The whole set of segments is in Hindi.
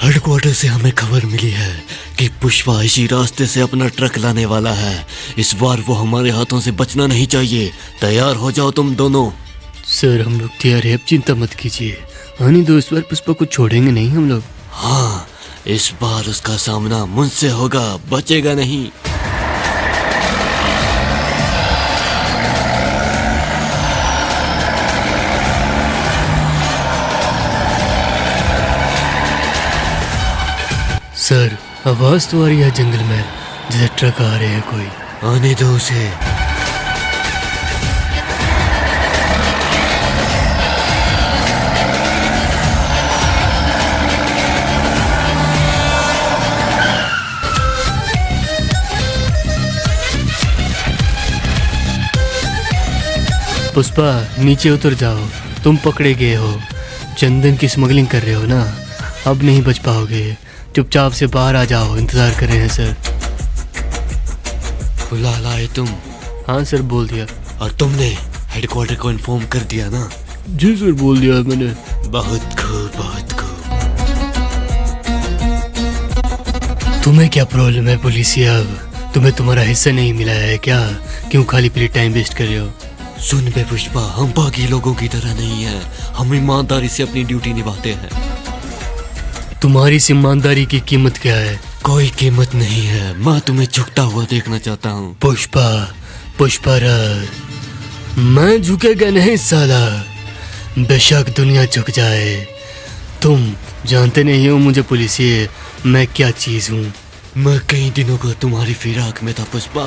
हेडक्वार्टर से हमें खबर मिली है कि पुष्पा इसी रास्ते से अपना ट्रक लाने वाला है। इस बार वो हमारे हाथों से बचना नहीं चाहिए। तैयार हो जाओ तुम दोनों। सर हम लोग तैयार है, आप चिंता मत कीजिए। आने दो, इस बार पुष्पा को छोड़ेंगे नहीं हम लोग। हाँ, इस बार उसका सामना मुझसे होगा, बचेगा नहीं। सर आवाज तो आ रही है जंगल में, जैसे ट्रक आ रहे हैं कोई। आने दो उसे। पुष्पा नीचे उतर जाओ, तुम पकड़े गए हो, चंदन की स्मगलिंग कर रहे हो ना, अब नहीं बच पाओगे। चुपचाप से बाहर आ जाओ, इंतजार कर रहे हैं सर। बुला लाए तुम? हाँ सर बोल दिया। और तुमने हेडक्वार्टर को इन्फॉर्म कर दिया ना? जी सर बोल दिया मैंने। बहुत खूब, बहुत खूब। तुम्हें क्या प्रॉब्लम है पुलिसिया? अब तुम्हें तुम्हारा हिस्सा नहीं मिला है क्या? क्यों खाली पीली टाइम वेस्ट कर रहे हो? सुन बे पुष्पा, हम बाकी लोगों की तरह नहीं है। हम ईमानदारी से अपनी ड्यूटी निभाते हैं। तुम्हारी इस ईमानदारी की कीमत क्या है? कोई कीमत नहीं है। मैं तुम्हें झुकता हुआ देखना चाहता हूँ। पुष्पा, पुष्पा राज, मैं झुकेगा नहीं साला, बेशक दुनिया झुक जाए। तुम जानते नहीं हो मुझे पुलिसिए मैं क्या चीज हूँ। मैं कई दिनों को तुम्हारी फिराक में था पुष्पा।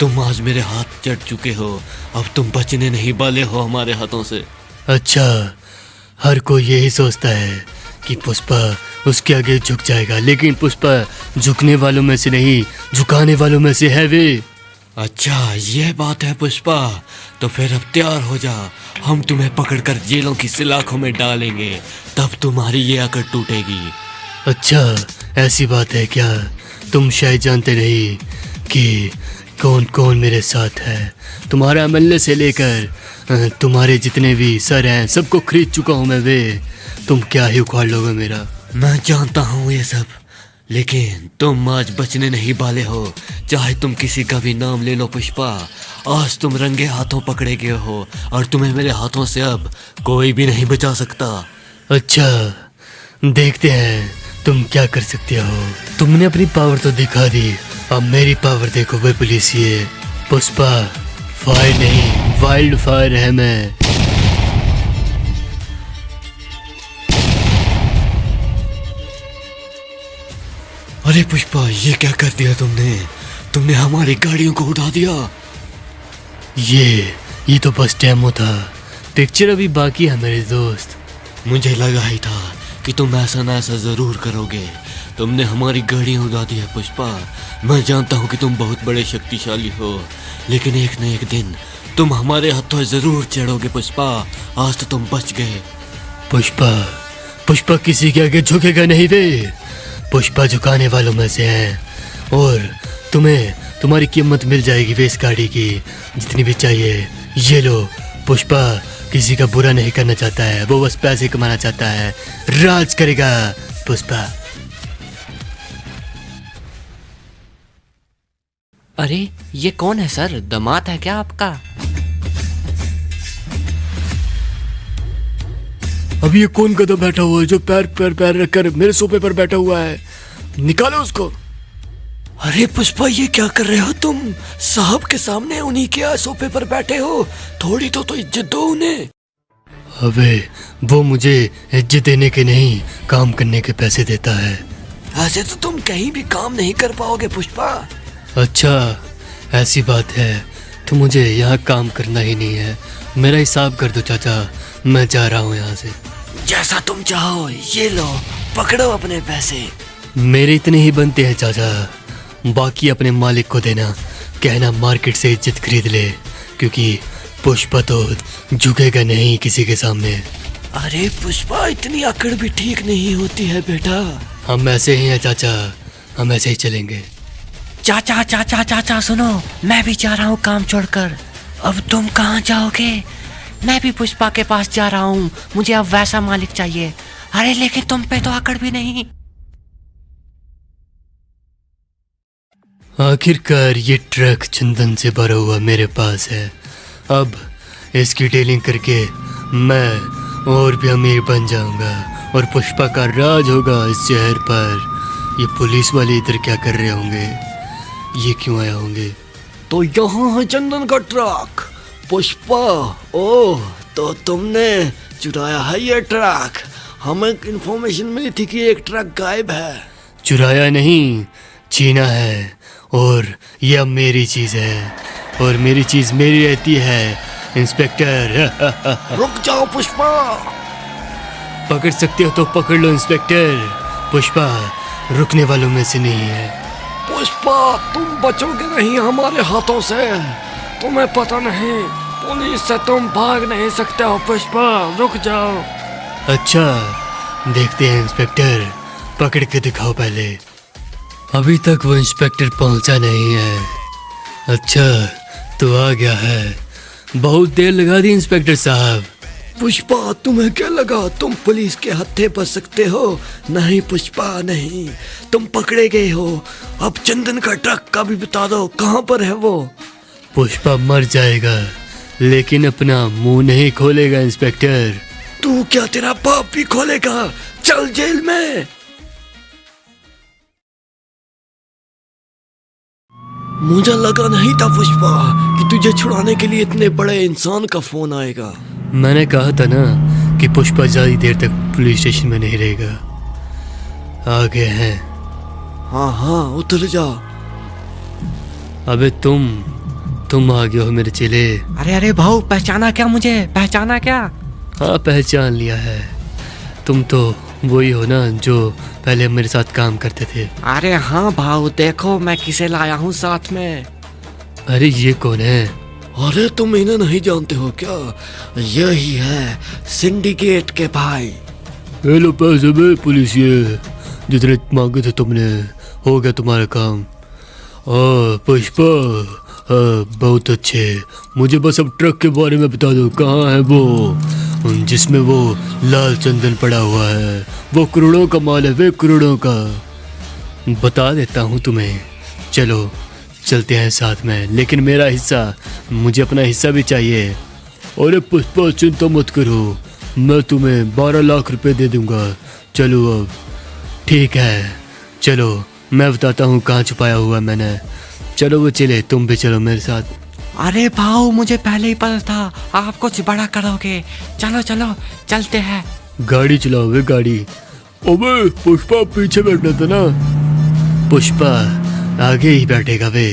तुम आज मेरे हाथ चढ़ चुके हो। अब तुम बचने नहीं वाले हो हमारे हाथों से। अच्छा, हर कोई यही सोचता है कि पुष्पा उसके आगे झुक जाएगा, लेकिन पुष्पा झुकने वालों में से नहीं, झुकाने वालों में से है वे। अच्छा ये बात है पुष्पा, तो फिर अब तैयार हो जा। हम तुम्हें पकड़कर जेलों की सलाखों में डालेंगे, तब तुम्हारी ये अकड़ टूटेगी। अच्छा ऐसी बात है क्या? तुम शायद जानते नहीं कि कौन कौन मेरे साथ है। तुम्हारा एमएलए से लेकर तुम्हारे जितने भी सर हैं सबको खरीद चुका हूँ मैं वे। तुम क्या ही उखाड़ लोगे मेरा? मैं जानता हूँ ये सब, लेकिन तुम आज बचने नहीं वाले हो। चाहे तुम किसी का भी नाम ले लो पुष्पा, आज तुम रंगे हाथों पकड़े गए हो और तुम्हें मेरे हाथों से अब कोई भी नहीं बचा सकता। अच्छा देखते हैं तुम क्या कर सकते हो। तुमने अपनी पावर तो दिखा दी, अब मेरी पावर देखो वे पुलिसिए। पुष्पा फायर नहीं, वाइल्ड फायर है मैं। अरे पुष्पा, ये क्या कर दिया तुमने? तुमने हमारी गाड़ियों को उड़ा दिया। ये तो बस डेमो था, पिक्चर अभी बाकी है मेरे दोस्त। मुझे लगा ही था कि तुम ऐसा ना ऐसा जरूर करोगे। तुमने हमारी गाड़ियाँ उड़ा दी है पुष्पा। मैं जानता हूँ कि तुम बहुत बड़े शक्तिशाली हो, लेकिन एक न एक दिन तुम हमारे हाथों जरूर चढ़ोगे पुष्पा। आज तो तुम बच गए। पुष्पा, पुष्पा किसी के आगे झुकेगा नहीं वे। पुष्पा झुकाने वालों में से है, और तुम्हें तुम्हारी कीमत मिल जाएगी वे इस गाड़ी की, जितनी भी चाहिए। ये लो। पुष्पा किसी का बुरा नहीं करना चाहता है, वो बस पैसे कमाना चाहता है। राज करेगा पुष्पा। अरे ये कौन है सर? दामाद है क्या आपका? अब ये कौन गधा बैठा हुआ है जो पैर पैर पैर रखकर मेरे सोफे पर बैठा हुआ है? निकालो उसको। अरे पुष्पा, ये क्या कर रहे हो तुम? साहब के सामने उन्हीं के सोफे पर बैठे हो। थोड़ी तो इज्जत दो उन्हें। अबे वो मुझे इज्जत देने के नहीं, काम करने के पैसे देता है। ऐसे तो तुम कहीं भी काम नहीं कर पाओगे पुष्पा। अच्छा ऐसी बात है तो मुझे यहाँ काम करना ही नहीं है। मेरा हिसाब कर दो चाचा, मैं जा रहा हूँ यहाँ से। जैसा तुम चाहो। ये लो, पकड़ो अपने पैसे। मेरे इतने ही बनते हैं चाचा, बाकी अपने मालिक को देना। कहना मार्केट से इज्जत खरीद ले, क्योंकि पुष्पा तो झुकेगा नहीं किसी के सामने। अरे पुष्पा, इतनी अकड़ भी ठीक नहीं होती है बेटा। हम ऐसे ही हैं चाचा, हम ऐसे ही चलेंगे। चाचा चाचा चाचा सुनो, मैं भी जा रहा हूँ काम छोड़कर। अब तुम कहाँ जाओगे? मैं भी पुष्पा के पास जा रहा हूँ, मुझे अब वैसा मालिक चाहिए। अरे लेकिन तुम पे तो अकड़ भी नहीं। आखिरकार ये ट्रक चंदन से भरा हुआ मेरे पास है। अब इसकी डीलिंग करके मैं और भी अमीर बन जाऊंगा और पुष्पा का राज होगा इस शहर पर। ये पुलिस वाले इधर क्या कर रहे होंगे, ये क्यों आए होंगे? तो यहाँ है चंदन का ट्रक। पुष्पा, ओह तो तुमने चुराया है ये ट्रक। हमें इंफॉर्मेशन मिली थी कि एक ट्रक गायब है। चुराया नहीं, छीना है। और ये अब मेरी चीज़ है और मेरी चीज़ मेरी रहती है इंस्पेक्टर। रुक जाओ पुष्पा। पकड़ सकते हो तो पकड़ लो इंस्पेक्टर। पुष्पा रुकने वालों में से नहीं है। पुष्पा तुम बचोगे नहीं हमारे हाथों से। तुम्हें पता नहीं, पुलिस से तुम भाग नहीं सकते हो। पुष्पा रुक जाओ। अच्छा देखते हैं इंस्पेक्टर, पकड़ के दिखाओ पहले। अभी तक वो इंस्पेक्टर पहुंचा नहीं है। अच्छा तो आ गया है। बहुत देर लगा दी इंस्पेक्टर साहब। पुष्पा तुम्हें क्या लगा तुम पुलिस के हत्थे बच सकते हो? नहीं पुष्पा नहीं, तुम पकड़े गए हो। अब चंदन का ट्रक का भी बता दो, कहाँ पर है वो? पुष्पा मर जाएगा लेकिन अपना मुंह नहीं खोलेगा इंस्पेक्टर। तू क्या, तेरा बाप भी खोलेगा? चल जेल में। मुझे लगा नहीं था पुष्पा कि तुझे छुड़ाने के लिए इतने बड़े इंसान का फोन आएगा। मैंने कहा था ना कि पुष्पा ज़्यादा देर तक पुलिस स्टेशन में नहीं रहेगा। आ गए हैं। हाँ हाँ उतर जा। अबे तुम आ गए हो मेरे चेले। अरे अरे भाऊ, पहचाना क्या मुझे? पहचाना क्या? हाँ पहचान लिया है। तुम तो वही हो ना जो पहले मेरे साथ काम करते थे। अरे हाँ भाऊ, देखो मैं किसे लाया हूँ साथ में। अरे ये कौन है? अरे तुम इन्हें नहीं जानते हो क्या? यही है सिंडिकेट के भाई। हेलो पैसे में पुलिस, ये जितने मांगे थे तुमने, हो गया तुम्हारा काम। पुष्पा बहुत अच्छे। मुझे बस अब ट्रक के बारे में बता दो, कहाँ है वो जिसमें वो लाल चंदन पड़ा हुआ है? वो करोड़ों का माल है, वे करोड़ों का। बता देता हूँ तुम्हें, चलो चलते हैं साथ में, लेकिन मेरा हिस्सा, मुझे अपना हिस्सा भी चाहिए। अरे पुष्पा चिंता मत करो, मैं तुम्हें 12 लाख रुपए दे दूंगा। चलो अब। ठीक है चलो, मैं बताता हूँ कहाँ छुपाया हुआ मैंने। चलो वो चले, तुम भी चलो मेरे साथ। अरे भाऊ, मुझे पहले ही पता था आप कुछ बड़ा करोगे। चलो चलो चलते हैं। गाड़ी चलाओ वे गाड़ी। अबे पुष्पा पीछे बैठना था ना। पुष्पा आगे ही बैठेगा वे।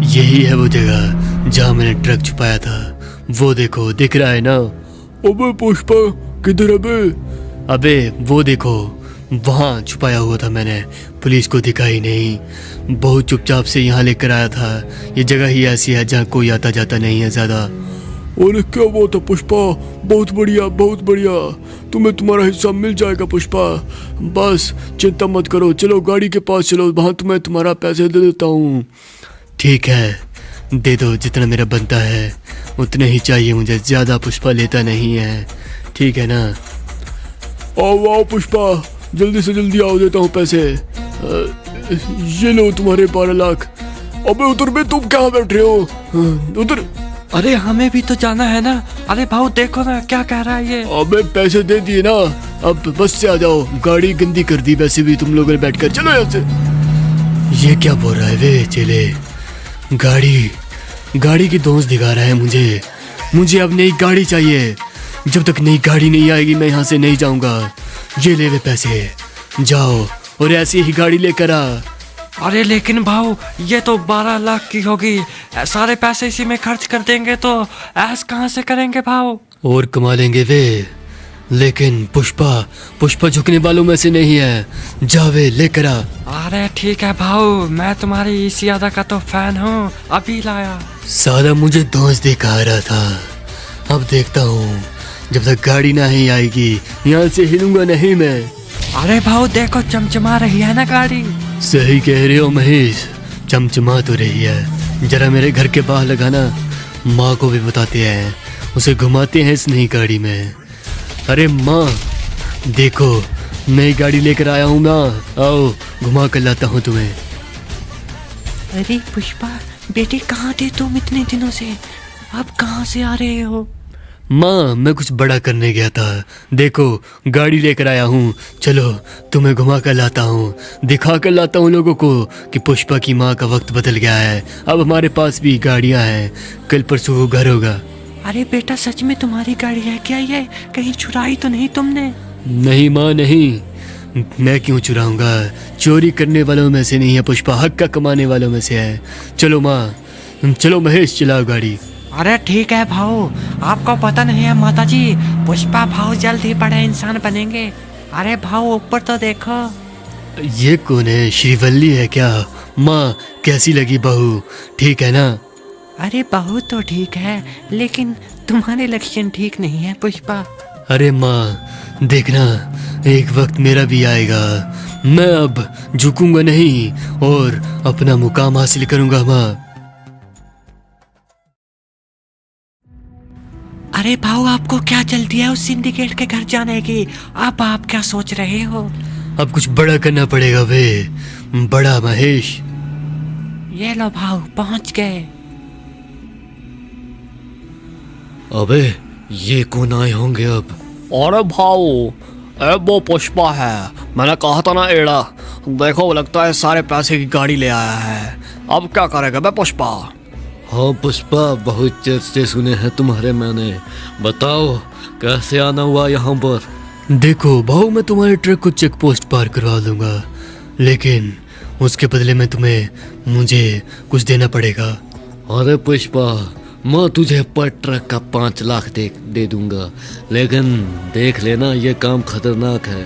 यही है वो जगह जहाँ मैंने ट्रक छुपाया था। वो देखो, दिख रहा है ना? अबे पुष्पा किधर है बे? अबे वो देखो, वहाँ छुपाया हुआ था मैंने, पुलिस को दिखा ही नहीं। बहुत चुपचाप से यहाँ लेकर आया था। ये जगह ही ऐसी है जहाँ कोई आता जाता नहीं है ज़्यादा। अरे क्या बात है पुष्पा, बहुत बढ़िया बहुत बढ़िया। तुम्हें तुम्हारा हिस्सा मिल जाएगा पुष्पा, बस चिंता मत करो। चलो गाड़ी के पास चलो, वहाँ तुम्हें तुम्हारा पैसे दे देता हूँ। ठीक है दे दो, जितना मेरा बनता है उतने ही चाहिए मुझे, ज़्यादा पुष्पा लेता नहीं है। ठीक है ना? आओ आओ पुष्पा, जल्दी से जल्दी आओ, देता हूँ पैसे। ये लो तुम्हारे 12 लाख। अबे उधर भी तुम कहाँ बैठ रहे हो? उधर। अरे हमें भी तो जाना है ना। अरे भाऊ देखो ना क्या कह रहा है ये। अबे पैसे दे दिए ना, अब बस से आ जाओ। गाड़ी गंदी कर दी वैसे भी तुम लोगों ने बैठकर। चलो यहाँ से। ये क्या बोल रहा है वे चेले? गाड़ी की दोस्त दिखा रहा है मुझे अब नई गाड़ी चाहिए। जब तक नई गाड़ी नहीं आएगी मैं यहाँ से नहीं जाऊँगा। ये ले वे पैसे, जाओ और ऐसी ही गाड़ी लेकर आ। अरे लेकिन भाऊ, ये तो 12 लाख की होगी। सारे पैसे इसी में खर्च कर देंगे तो ऐश कहाँ से करेंगे भाऊ? और कमा लेंगे वे, लेकिन पुष्पा झुकने वालों में से नहीं है। जावे लेकर आ। अरे ठीक है भाऊ, मैं तुम्हारी इस यादा का तो फैन हूँ, अभी लाया। सारा मुझे दोस्त दिखा रहा था। अब देखता हूँ, जब तक गाड़ी नहीं आएगी यहाँ से हिलूंगा नहीं मैं। अरे भाऊ देखो, चमचमा रही है ना गाड़ी। सही कह रहे हो महेश, चमचमा तो रही है। जरा मेरे घर के बाहर लगाना, माँ को भी बताते हैं, उसे घुमाते हैं इस नई गाड़ी में। अरे माँ देखो, नई गाड़ी लेकर आया हूँ ना, आओ घुमा कर लाता हूँ तुम्हें। अरे पुष्पा, बेटी कहाँ थे तुम इतने दिनों से? अब कहाँ से आ रहे हो? माँ, मैं कुछ बड़ा करने गया था। देखो, गाड़ी लेकर आया हूँ। चलो तुम्हें घुमा कर लाता हूँ, दिखा कर लाता हूँ लोगों को कि पुष्पा की माँ का वक्त बदल गया है। अब हमारे पास भी गाड़ियाँ हैं, कल परसों को घर होगा। अरे बेटा, सच में तुम्हारी गाड़ी है क्या? ये कहीं चुराई तो नहीं तुमने? नहीं माँ, नहीं। मैं क्यों चुराऊंगा? चोरी करने वालों में से नहीं है पुष्पा, हक का कमाने वालों में से है। चलो माँ, चलो महेश, चलाओ गाड़ी। अरे ठीक है भाऊ, आपको पता नहीं है माताजी, पुष्पा भाऊ जल्द ही बड़े इंसान बनेंगे। अरे भाऊ, ऊपर तो देखो। ये कौन है? श्रीवल्ली है क्या? माँ, कैसी लगी बहू? ठीक है ना? अरे बहू तो ठीक है, लेकिन तुम्हारे लक्षण ठीक नहीं है पुष्पा। अरे माँ, देखना, एक वक्त मेरा भी आएगा। मैं अब झुकूंगा नहीं और अपना मुकाम हासिल करूंगा माँ। अरे भाऊ, आपको क्या जल्दी है उस सिंडिकेट के घर जाने की? अब आप क्या सोच रहे हो? अब कुछ बड़ा करना पड़ेगा वे, बड़ा महेश। ये लो भाऊ, पहुंच गए। अबे, ये कौन आए होंगे अब? अरे भाऊ, वो पुष्पा है। मैंने कहा था ना एड़ा, देखो लगता है सारे पैसे की गाड़ी ले आया है। अब क्या करेगा बे पुष्पा? हाँ पुष्पा, बहुत चर्चे सुने हैं तुम्हारे मैंने। बताओ कैसे आना हुआ यहाँ पर? देखो भाऊ, मैं तुम्हारे ट्रक को चेक पोस्ट पार करवा दूंगा, लेकिन उसके बदले में मुझे कुछ देना पड़ेगा। अरे पुष्पा, मैं तुझे पर ट्रक का 5 लाख दे दूंगा, लेकिन देख लेना ये काम खतरनाक है।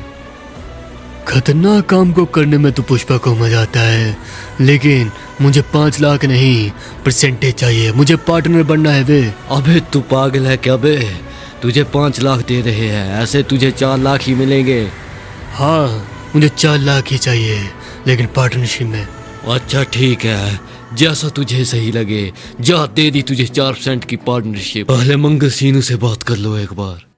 खतरनाक काम को करने में तो पुष्पा को मजा आता है, लेकिन मुझे 5 लाख नहीं, परसेंटेज चाहिए। मुझे पार्टनर बनना है वे। अबे तू पागल है क्या बे? तुझे 5 लाख दे रहे हैं, ऐसे तुझे 4 लाख ही मिलेंगे। हाँ, मुझे 4 लाख ही चाहिए, लेकिन पार्टनरशिप में। अच्छा ठीक है, जैसा तुझे सही लगे। जा, दे दी तुझे 4% की पार्टनरशिप। पहले मंगल सीनू से बात कर लो एक बार।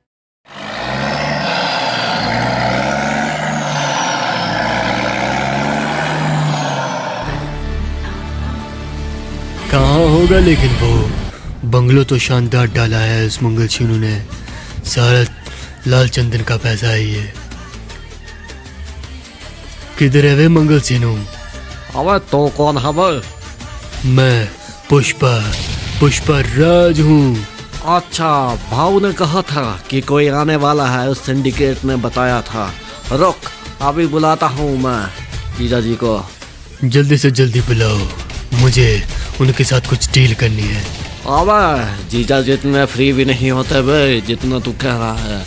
कहाँ होगा लेकिन वो बंगलो तो शानदार डाला है उस मंगल सीनू ने। सारा लाल चंदन का पैसा है ये। किधर है वे मंगल सीनू? अबे तो कौन है बे? मैं पुष्पा राज हूँ। अच्छा, भाऊ ने कहा था कि कोई आने वाला है, उस सिंडिकेट ने बताया था। रुक, अभी बुलाता हूँ मैं जीजा जी को। जल्दी से जल्दी बुलाओ, मुझे उनके साथ कुछ डील करनी है। अबे जीजा जितने फ्री भी नहीं होते बे जितना तू कह रहा है,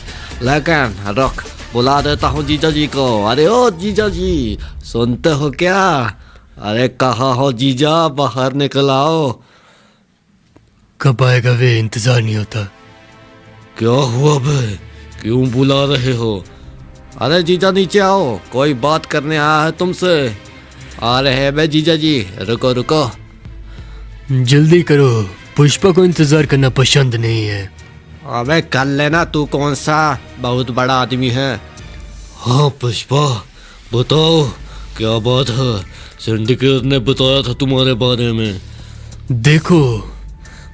लेकिन रुक, बुला देता हूँ जीजा जी को। अरे ओ जीजा जी, सुनते हो क्या? अरे कहाँ हो जीजा, बाहर निकल आओ। कब आएगा वे? इंतजार नहीं होता। क्या हुआ बे? क्यों बुला रहे हो? अरे जीजा नीचे आओ, कोई बात करने आया है तुमसे। आ रहे हैं बे जीजा जी, रुको रुको। जल्दी करो, पुष्पा को इंतजार करना पसंद नहीं है। अबे कर लेना, तू कौन सा बहुत बड़ा आदमी है। हाँ पुष्पा, बताओ क्या बात है? सिंडिकेट ने बताया था तुम्हारे बारे में। देखो,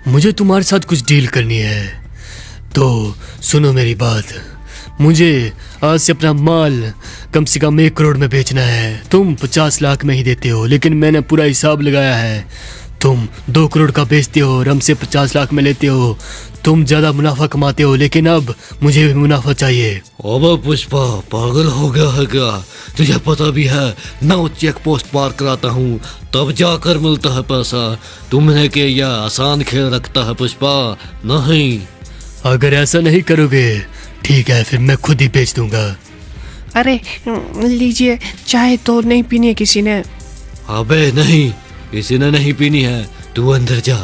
मुझे तुम्हारे साथ कुछ डील करनी है, तो सुनो मेरी बात। मुझे आज से अपना माल कम से कम 1 करोड़ में बेचना है। तुम 50 लाख में ही देते हो, लेकिन मैंने पूरा हिसाब लगाया है। तुम 2 करोड़ का बेचते हो और हमसे 50 लाख में लेते हो। तुम ज्यादा मुनाफा कमाते हो, लेकिन अब मुझे भी मुनाफा चाहिए। अबे पुष्पा, पागल हो गया है क्या? तुझे पता भी है 9 चेक पोस्ट पार कराता हूँ तब जाकर मिलता है पैसा। तुमने के यह आसान खेल रखता है पुष्पा? नहीं। अगर ऐसा नहीं करोगे, ठीक है, फिर मैं खुद ही बेच दूंगा। अरे लीजिए, चाय तो नहीं पीनी है किसी ने? अबे नहीं, किसी ने नहीं पीनी है, तू अंदर जा।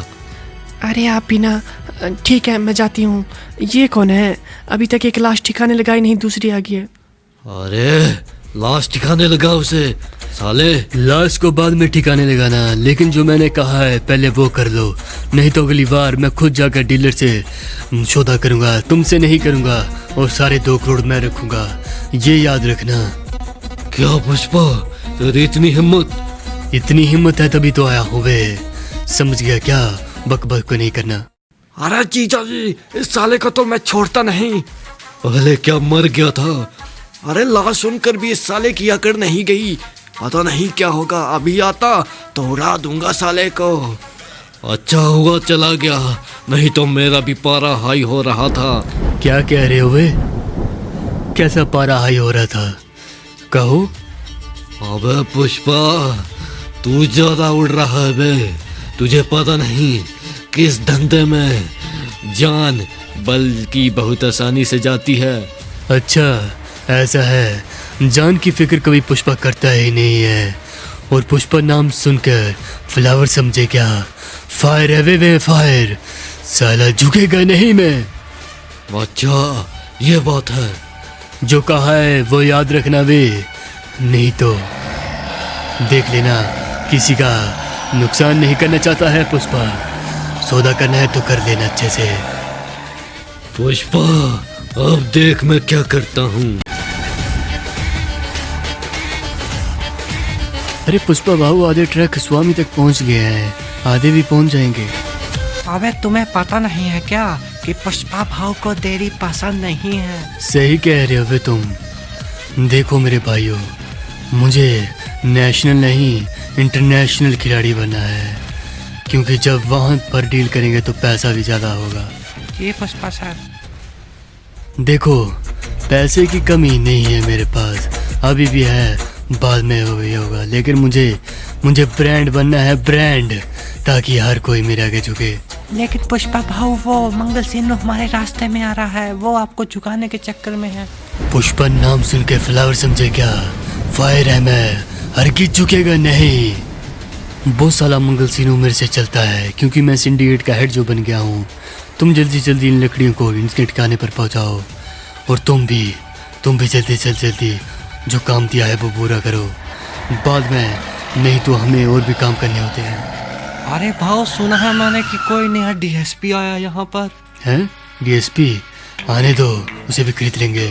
अरे आप पीना। ठीक है, मैं जाती हूँ। ये कौन है? अभी तक एक लाश ठिकाने लगाई नहीं, दूसरी आ गई है। अरे लाश ठिकाने लगा उसे साले। लाश को बाद में ठिकाने लगाना, लेकिन जो मैंने कहा है पहले वो कर लो, नहीं तो अगली बार मैं खुद जाकर डीलर से सौदा करूंगा, तुमसे नहीं करूंगा, और सारे 2 करोड़ मैं रखूंगा। ये याद रखना। क्या पुष्पा, तेरी इतनी हिम्मत? इतनी हिम्मत है तभी तो आया हूँ वे। समझ गया क्या? बक बक को नहीं करना। अरे जीजा जी, इस साले को तो मैं छोड़ता नहीं। पहले क्या मर गया था? अरे लाश सुनकर भी इस साले की अकड़ नहीं गई। पता नहीं क्या होगा, अभी आता तो उड़ा दूंगा साले को। अच्छा हुआ चला गया, नहीं तो मेरा भी पारा हाई हो रहा था। क्या कह रहे हो वे? कैसा पारा हाई हो रहा था? कहो। अबे पुष्पा, तू ज्यादा उड़ रहा है बे। तुझे पता नहीं किस धंधे में जान बल्कि बहुत आसानी से जाती है। अच्छा ऐसा है, जान की फिक्र कभी पुष्पा करता ही नहीं है। और पुष्पा नाम सुनकर फ्लावर समझे क्या? फायर है वे फायर। साला झुकेगा नहीं मैं। अच्छा ये बात है। जो कहा है वो याद रखना वे, नहीं तो देख लेना किसी का नुकसान नहीं करना चाहता है पुष्पा। सौदा करना है तो कर लेना अच्छे से। पुष्पा अब देख मैं क्या करता हूँ। अरे पुष्पा भाऊ, आधे ट्रक स्वामी तक पहुंच गए हैं, आधे भी पहुंच जाएंगे। अबे तुम्हें पता नहीं है क्या कि पुष्पा भाव को देरी पसंद नहीं है। सही कह रहे हो वे तुम। देखो मेरे भाइयों, मुझे नेशनल नहीं इंटरनेशनल खिलाड़ी बनना है, क्योंकि जब वहाँ पर डील करेंगे तो पैसा भी ज़्यादा होगा। ये पुष्पा सर। देखो पैसे की कमी नहीं है मेरे पास, अभी भी है, बाद में होगा, लेकिन मुझे ब्रांड बनना है, ब्रांड, ताकि हर कोई मेरे आगे झुके। लेकिन पुष्पा भाव वो मंगल सिन्नू हमारे रास्ते में आ रहा है, वो आपको झुकाने के चक्कर में है। पुष्पा नाम सुन के फ्लावर समझे क्या? फायर है मैं, हरगिज झुकेगा नहीं। वो साला मंगल सिन्नू मेरे से चलता है, क्योंकि मैं सिंडिकेट का हेड जो बन गया हूँ। तुम जल्दी जल्दी इन लकड़ियों को इनके ठिकाने पर पहुँचाओ, और तुम भी जल्दी जो काम दिया है वो पूरा करो, बाद में नहीं तो हमें और भी काम करने होते हैं। अरे भाव, सुना है मैंने कि कोई नया डीएसपी आया यहाँ पर। हैं? डीएसपी? आने दो, उसे भी खरीद लेंगे।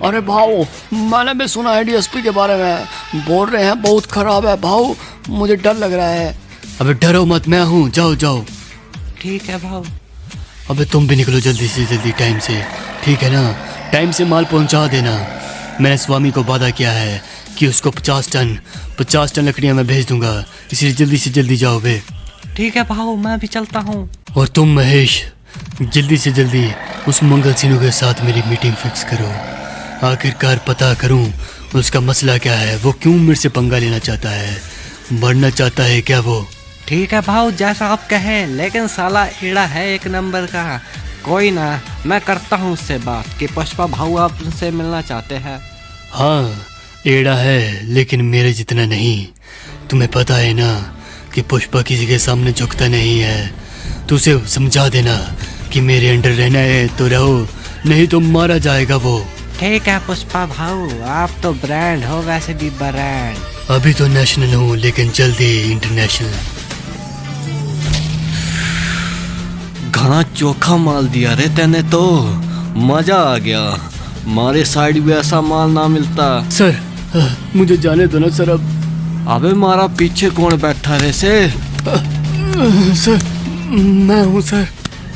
अरे भाऊ, मैंने भी सुना है डीएसपी के बारे में, बोल रहे हैं बहुत खराब है भाऊ, मुझे डर लग रहा है। अबे डरो मत, मैं हूँ, जाओ। ठीक है भाव। अबे तुम भी निकलो जल्दी से जल्दी, टाइम से, ठीक है ना? टाइम से माल पहुँचा देना। मैंने स्वामी को वादा किया है कि उसको 50 टन लकड़ियाँ मैं भेज दूंगा, इसलिए जल्दी से जल्दी जाओ बे। ठीक है भाव, मैं भी चलता हूँ। और तुम महेश, जल्दी से जल्दी उस मंगल सिन्नू के साथ मेरी मीटिंग फिक्स करो। आखिरकार पता करूं उसका मसला क्या है, वो क्यों मेरे से पंगा लेना चाहता है, मरना चाहता है क्या वो? ठीक है भाव, जैसा आप कहें, लेकिन साला एड़ा है एक नंबर का। कोई ना, मैं करता हूँ उससे बात कि पुष्पा भाऊ आप उनसे मिलना चाहते हैं। हाँ एड़ा है, लेकिन मेरे जितना नहीं। तुम्हें पता है ना कि पुष्पा किसी के सामने झुकता नहीं है। तो उसे समझा देना कि मेरे अंडर रहना है तो रहो, नहीं तो मारा जाएगा वो। ठीक है पुष्पा भाऊ, आप तो ब्रांड हो, वैसे भी ब्रांड। अभी तो नेशनल हूँ, लेकिन जल्दी इंटरनेशनल। घना चोखा माल दिया रे तेने तो, मजा आ गया। मारे साइड भी ऐसा माल ना मिलता। सर मुझे जाने दो ना सर। अब अबे मारा पीछे कौन बैठा रे से? सर मैं हूँ सर।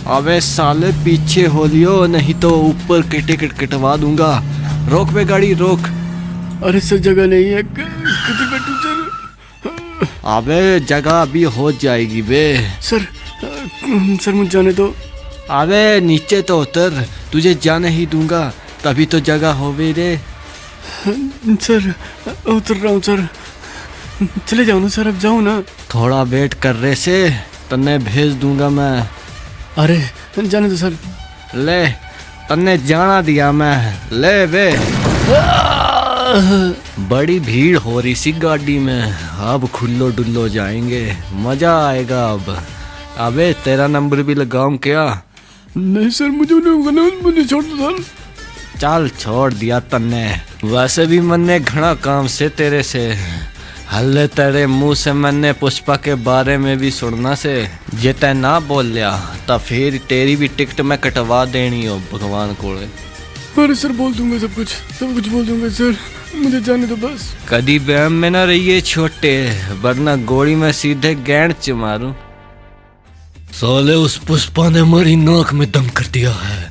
अबे साले पीछे हो लियो, नहीं तो ऊपर के टिकट कटवा दूंगा। रोक बे गाड़ी, रोक। अरे सर जगह नहीं है, किधर बैठूं सर? अबे जगह अभी हो जाएगी बे। सर मुझे जाने दो। अबे नीचे तो उतर, तुझे जाने ही दूंगा, तभी तो जगह हो बे रे। सर उतर रहा हूँ सर, चले जाओ ना सर, अब जाओ ना। थोड़ा वेट कर रहे से, तन्ने भेज दूंगा मैं। अरे जाने दो सर। ले तन्ने जाना दिया मैं, ले बे। बड़ी भीड़ हो रही सी गाड़ी में, अब खुल्लो डुल्लो जाएंगे, मजा आएगा अब। अबे तेरा नंबर भी लगाऊं क्या? नहीं सर, मुझे छोड़ दो सर। चल छोड़ दिया तन्ने, वैसे भी मन्ने घना काम से तेरे से। हल्ले तेरे मुंह से मैंने पुष्पा के बारे में भी सुनना से, जे तै ना बोल लिया तो फिर तेरी भी टिकट मैं कटवा देनी हो भगवान को। अरे सर बोल दूंगा, सब कुछ बोल दूंगा सर। मुझे जाने दो बस। कभी वहम में ना रहिए छोटे, वरना गोली में सीधे गैंड च मारूं। साले उस पुष्पा ने मेरी नाक में दम कर दिया है।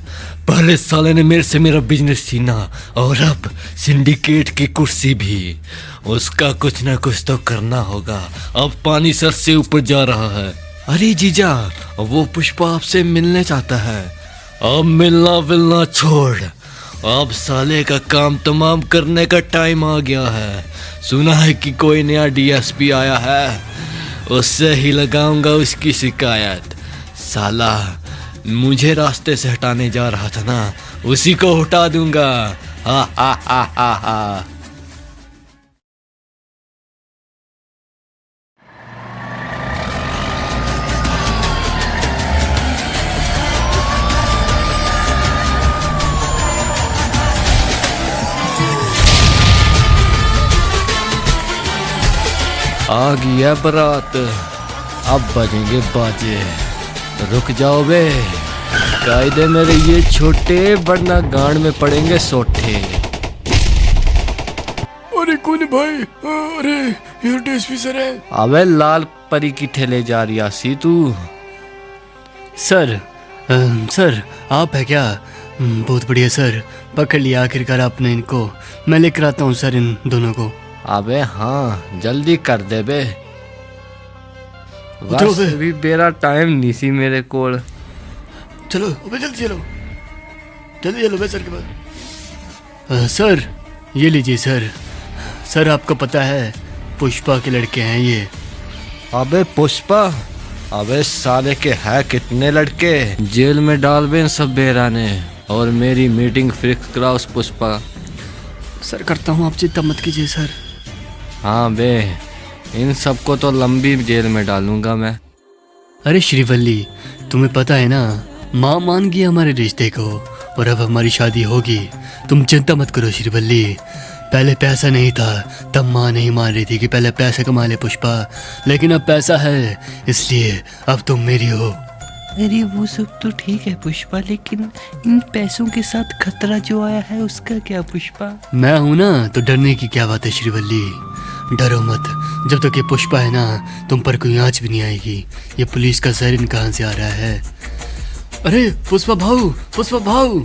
पहले साले ने मेरे से मेरा बिजनेस छीना और अब सिंडिकेट की कुर्सी भी। उसका कुछ ना कुछ तो करना होगा। अब पानी सर से ऊपर जा रहा है। अरे जीजा, वो पुष्पा आपसे मिलने चाहता है। अब मिलना विलना छोड़, अब साले का काम तमाम करने का टाइम आ गया है। सुना है कि कोई नया डीएसपी आया है, उससे ही लगाऊंगा उसकी शिकायत। साला मुझे रास्ते से हटाने जा रहा था ना, उसी को हटा दूंगा। हा हा हा हा हा। आ गया बारात, अब बजेंगे बाजे। रुक जाओ बे, कायदे मेरे ये छोटे, वरना गांड में पड़ेंगे सोठे। अरे कौन है भाई? अरे ये डीएसपी सर है। अबे लाल परी की ठेले जा रही आसी तू। सर सर आप है क्या? बहुत बढ़िया सर, पकड़ लिया आखिरकार आपने इनको। मैं लेकर आता हूँ सर इन दोनों को। अबे हाँ, जल्दी कर दे बे। उतरो बस बे। अभी मेरा टाइम नहीं सी मेरे कोल। चलो अबे जल्दी चलो, जल्दी चलो बे सर के पास। सर ये लीजिए सर। सर आपको पता है पुष्पा के लड़के हैं ये। अबे पुष्पा, अबे साले के है कितने लड़के, जेल में डाल बे इन सब बेरा ने। और मेरी मीटिंग फिक्स करा उस पुष्पा। सर करता हूँ, आप चिंता मत कीजिए सर। हाँ बे, इन सबको तो लंबी जेल में डालूंगा मैं। अरे श्रीवल्ली, तुम्हें पता है ना, माँ मान गई हमारे रिश्ते को और अब हमारी शादी होगी। तुम चिंता मत करो श्रीवल्ली। पहले पैसा नहीं था तब माँ नहीं मान रही थी कि पहले पैसा कमा ले पुष्पा, लेकिन अब पैसा है इसलिए अब तुम मेरी हो। अरे वो सब तो ठीक है पुष्पा, लेकिन इन पैसों के साथ खतरा जो आया है उसका क्या पुष्पा? मैं हूं ना, तो डरने की क्या बात है श्रीवल्ली। डरो मत, जब तक ये पुष्पा है ना तुम पर कोई आँच भी नहीं आएगी। ये पुलिस का सायरन कहाँ से आ रहा है? अरे पुष्पा भाऊ, पुष्पा भाऊ।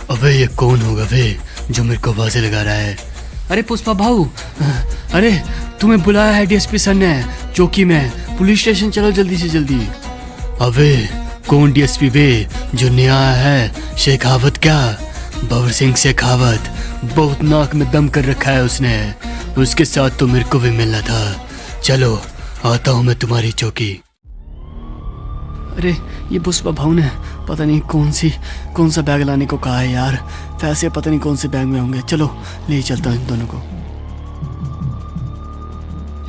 अबे ये कौन होगा वे जो मेरे को आवाज़ें लगा रहा है? अरे पुष्पा भाऊ, अरे तुम्हें बुलाया है डीएसपी सर ने चौकी में, पुलिस स्टेशन चलो जल्दी से जल्दी। अबे कौन डीएसपी बे जो नया है? शेखावत क्या? भवर सिंह शेखावत। बहुत नाक में दम कर रखा है उसने। उसके साथ तो मेरे को भी मिलना था। चलो आता हूँ मैं तुम्हारी चौकी। अरे ये पुष्पा भाऊ ने पता नहीं कौन सा बैग लाने को कहा है यार। पैसे पता नहीं कौन से बैग में होंगे। चलो ले चलता हूँ इन दोनों को।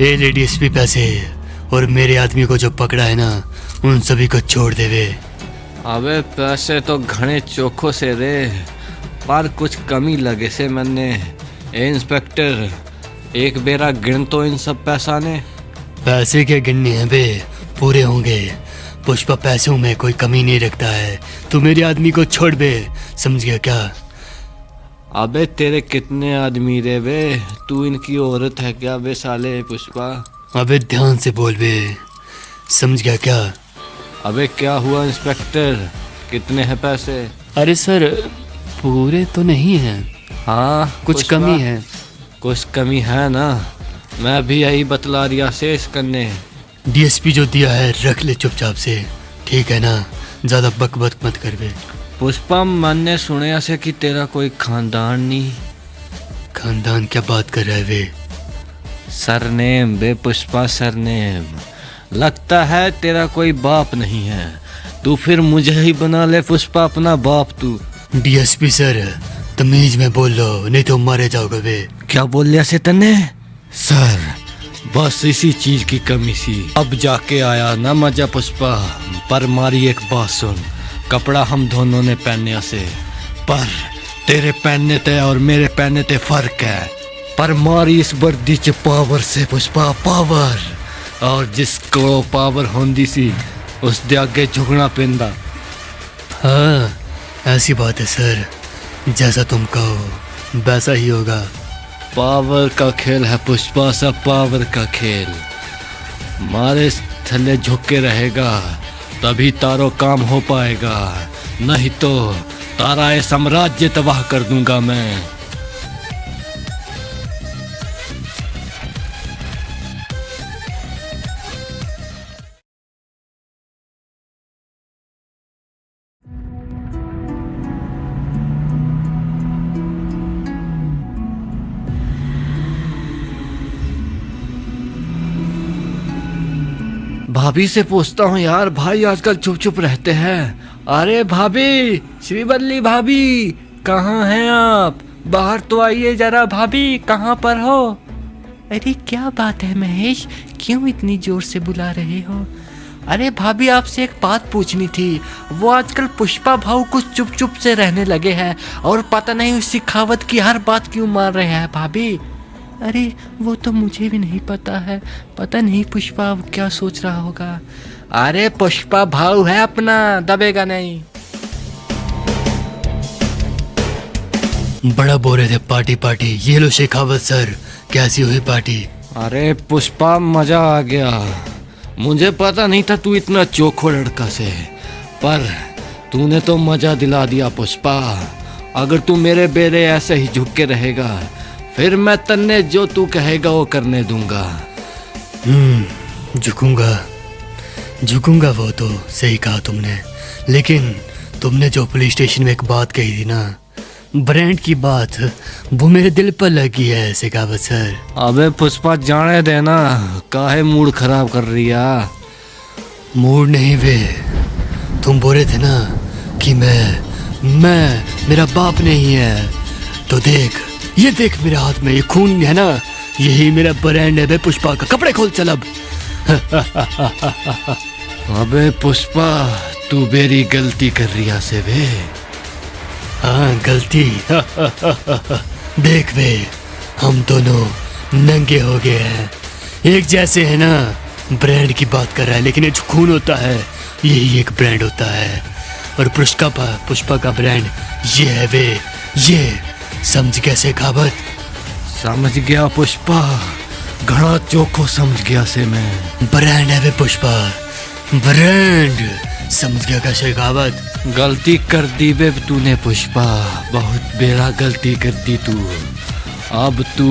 ये ले डीएसपी पैसे, और मेरे आदमी को जो पकड़ा है ना उन सभी को छोड़ देवे। अबे पैसे तो घने चोखो से रे, पर कुछ कमी लगे से मैंने। ए इंस्पेक्टर, एक बेरा गिन तो इन सब पैसा ने। पैसे क्या गिनने हैं बे, पूरे होंगे। पुष्पा पैसों में कोई कमी नहीं रखता है। तू मेरे आदमी को छोड़ बे, समझ गया क्या? अबे तेरे कितने आदमी रे बे, तू इनकी औरत है क्या बे साले पुष्पा? अबे ध्यान से बोल बे, समझ गया क्या? अबे क्या हुआ इंस्पेक्टर, कितने हैं पैसे? अरे सर पूरे तो नहीं हैं, हाँ कुछ पुष्पा, कमी है। कुछ कमी है ना, मैं भी यही बतला रिया से इसकने। डीएसपी जो दिया है रख ले चुपचाप से, ठीक है ना? ज्यादा बक बक मत कर बे। पुष्पा मैंने सुने से कि तेरा कोई खानदान नहीं। खानदान क्या बात कर रहा है वे? सरनेम बे पुष्पा, सरनेम। लगता है तेरा कोई बाप नहीं है, तू फिर मुझे ही बना ले पुष्पा अपना बाप तू। डीएसपी सर तमीज में बोल लो, नहीं तो मारे जाओगे वे। क्या बोल लिया से तने? सर बस इसी चीज की कमी सी, अब जाके आया ना मजा पुष्पा। पर मारी एक बात सुन, कपड़ा हम दोनों ने पहने से, पर तेरे पहनने ते और मेरे पहनने ते फर्क है। पर मारी इस वर्दी च पावर से पुष्पा, पावर। और जिसको पावर होंदी सी उस दे आगे झुकना पेंदा। हाँ ऐसी बात है सर, जैसा तुम कहो वैसा ही होगा। पावर का खेल है पुष्पा, सब पावर का खेल। मारे थल्ले झुक के रहेगा तभी तारो काम हो पाएगा, नहीं तो तारा ये साम्राज्य तबाह कर दूंगा मैं। भाभी से पूछता हूँ यार, भाई आजकल चुप चुप रहते हैं। अरे भाभी, श्रीवल्ली भाभी, कहाँ हैं आप? बाहर तो आइए जरा। भाभी कहाँ पर हो? अरे क्या बात है महेश, क्यों इतनी जोर से बुला रहे हो? अरे भाभी आपसे एक बात पूछनी थी। वो आजकल पुष्पा भाऊ कुछ चुप चुप से रहने लगे हैं और पता नहीं उस सिखावत की हर बात क्यों मान रहे हैं भाभी। अरे वो तो मुझे भी नहीं पता है, पता नहीं पुष्पा अब क्या सोच रहा होगा। अरे पुष्पा भाऊ है अपना, दबेगा नहीं। बड़ा बोल रहे थे पार्टी पार्टी। ये लो शेखावत सर, कैसी हुई पार्टी? अरे पुष्पा मजा आ गया। मुझे पता नहीं था तू इतना चोखो लड़का से, पर तूने तो मजा दिला दिया पुष्पा। अगर तू मेरे बेरे ऐसे ही झुक के रहेगा फिर मैं तन्ने जो तू कहेगा वो करने दूंगा। झुकूंगा झुकूंगा, वो तो सही कहा तुमने। लेकिन तुमने जो पुलिस स्टेशन में एक बात कही थी ना, ब्रांड की बात, वो मेरे दिल पर लगी है शेखावत सर। अबे पुष्पा जाने देना, काहे मूड खराब कर रही है? मूड नहीं वे, तुम बोल रहे थे ना कि मैं मेरा बाप नहीं है। तो देख, ये देख मेरे हाथ में ये खून है ना, यही मेरा ब्रांड है बे पुष्पा का। कपड़े खोल चल अब। अबे पुष्पा, तू मेरी गलती कर रही है से वे। हाँ गलती। देख वे, हम दोनों नंगे हो गए हैं, एक जैसे है ना। ब्रांड की बात कर रहा है, लेकिन ये जो खून होता है यही एक ब्रांड होता है। और पुष्पा का ब्रांड ये है वे, ये समझ गया शेखावत? समझ गया पुष्पा, घड़ा चोखो समझ गया से मैं। ब्रांड है वे पुष्पा, ब्रांड समझ गया का शेखावत? गलती कर दी बे तूने पुष्पा, बहुत बेड़ा गलती कर दी तू। अब तू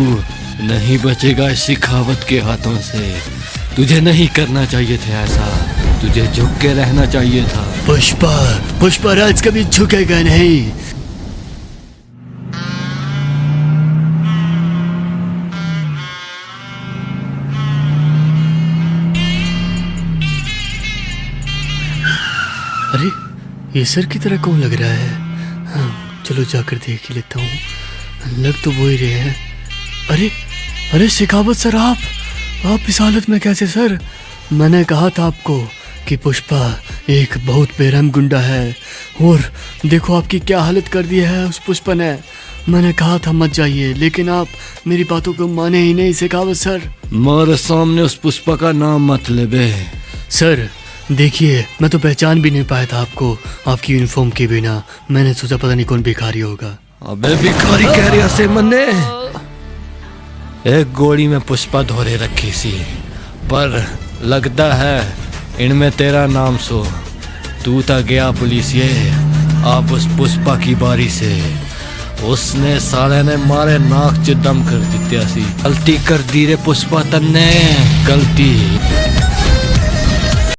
नहीं बचेगा इस सिखावत के हाथों से। तुझे नहीं करना चाहिए था ऐसा, तुझे झुक के रहना चाहिए था। पुष्पा राज कभी झुकेगा नहीं। अरे ये सर की तरह कौन लग रहा है? हाँ, चलो जाकर देख ही लेता हूँ। लग तो वो ही रहे हैं। अरे शेखावत सर, आप इस हालत में कैसे सर? मैंने कहा था आपको कि पुष्पा एक बहुत बेरहम गुंडा है, और देखो आपकी क्या हालत कर दी है उस पुष्पा ने। मैंने कहा था मत जाइए, लेकिन आप मेरी बातों को माने ही नहीं शेखावत सर। मेरे सामने उस पुष्पा का नाम मत ले बे। सर देखिए, मैं तो पहचान भी नहीं पाया था आपको आपकी यूनिफॉर्म के बिना। मैंने सोचा पता नहीं कौन भिखारी होगा। अबे भिखारी कह रही से मन्ने। एक गोली में पुष्पा धोरे रखी सी, पर लगता है इनमें तेरा नाम सो। तू था गया पुलिस ये, आप उस पुष्पा की बारी से। उसने साले ने मारे नाक च दम कर दी सी। गलती कर दी रे पुष्पा तन्ने, गलती।